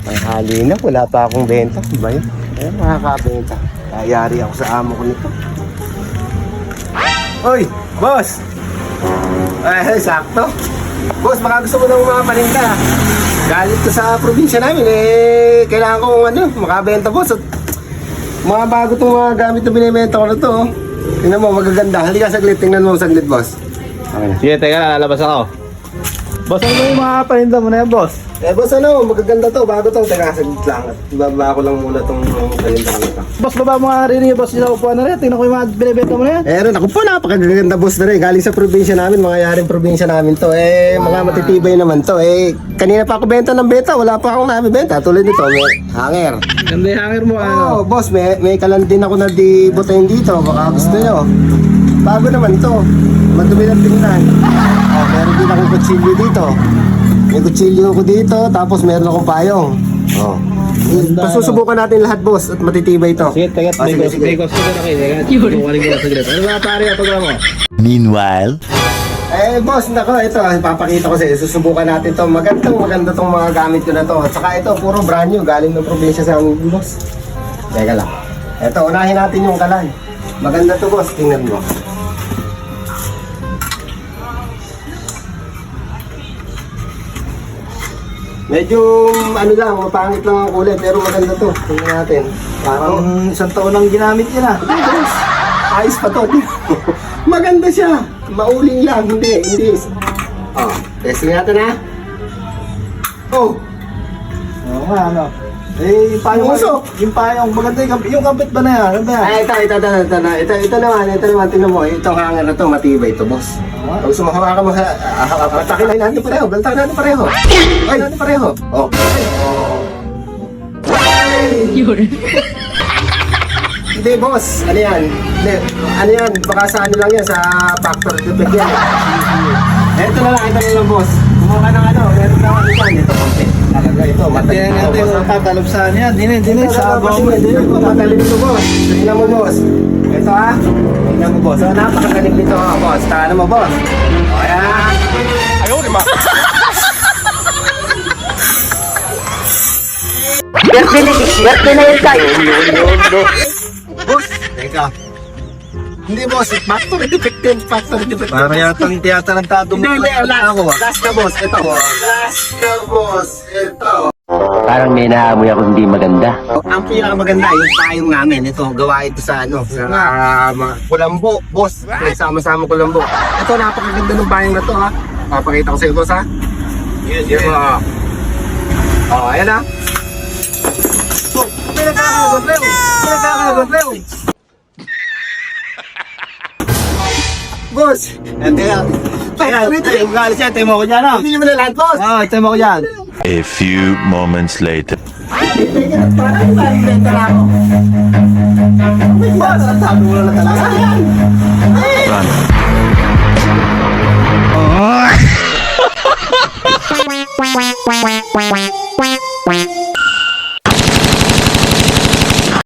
Ay, hali na. Wala pa akong benta. Diba yun? Ayun, makakabenta. Kayari ako sa amo ko nito. Hoy, boss! Ay, sakto. Boss, baka gusto mo ng mga paninda. Galit ko sa probinsya namin. Kailangan kong makabenta, boss. At mga bago itong mga gamit na binibenta ko na to. Tingnan mo, magaganda. Halika saglit. Tingnan mo saglit, boss. Okay na. Sige, teka na, lalabas ako. Boss, ano yung mga paninda mo na yan, boss? Boss, magaganda to. Bago to. Teka, saglit lang. Ibaba ko lang muna itong paninda ko na to. Boss, baba mo nga rin yung boss nila upuan na rin. Tingnan ko yung mga binibenta mo na yan. Ron, ako po, napakaganda boss na rin. Galing sa probinsya namin, mga yaring probinsya namin to. Mga matitibay naman to. Kanina pa ako benta ng benta. Wala pa akong nabibenta. Tulad nito, may hanger. Ganda yung hanger mo, Oh, boss, may kalan din ako na di butayin dito. Baka gusto nyo. Bago naman to. Madumi lang tingnan. Meron din akong kutsilyo dito. May kutsilyo ko dito, tapos meron akong payong. Pasusubukan natin lahat, boss, at matitibay to. Sige, teka, may gusto ko na kayo. Teka, kukunin ko na saglit. Ano mga pare, pagkala mo? Meanwhile, Boss, nako, ito, ipapakita ko sa iyo. Susubukan natin to. Maganda tong mga gamit ko na to. At saka ito, puro brand new. Galing ng probinsya sa amin, boss. Teka lang. Ito, unahin natin yung kalan. Maganda to, boss. Tingnan mo. Medyo, mapangit lang ang kulay. Pero maganda to. Tingnan natin. Parang Isang taon ang ginamit niya na. boss, ayos pa to. Maganda siya. Mauling lang. Hindi. Testing natin ha. Oh, Oo nga, ano. Yung payong, Usok. yung payong, maganda yung kampit ba na yan? Ano ba yan? ay, ito naman, tingnan mo. Itong hanger na to, matibay to, boss. Gusto mo hawakan mo sa... Batakin natin pareho. Baltakin natin pareho. Ay, natin pareho. Oh. Hindi, boss. Ano yan? Hindi. Ano yan? Baka sa ano lang yan, sa factory defect yan. Ito na lang, boss. Kumuha ka ng meron na ako dyan. Ito, konti. Talaga ito, matalim ito, boss. Tatalabsaan yan. Dine, sa Ito, matalim ito, boss. Tingnan mo, boss. Ito, ha? Tingnan mo, boss. Napakagaling nito, boss. Taan mo, boss. O, yan. Ayaw, di ba? Birthday na yun tayo. Boss, teka. Hindi, boss. Factory defect yun. Factory defect. Para yatang tiyatang Hindi, last na, boss. Ito. Last na, boss. Ito. parang may naamoy ako hindi maganda. Ang pinakamaganda yung payong namin. Ito, gawa ito sa mga kulambo, boss. Sama-sama kulambo. Ito, napakaganda ng payong na to, ha. Papakita ko sa iyo, boss, ha. Yes. Ayan, ha. So, pinagkakalagot. Boss! Tayo mo ko dyan, no? Hindi nyo na lahat, boss! Tayo mo ko dyan. A few moments later. Parang ibenta na ako. Boss! Sabi mo na talaga. Run.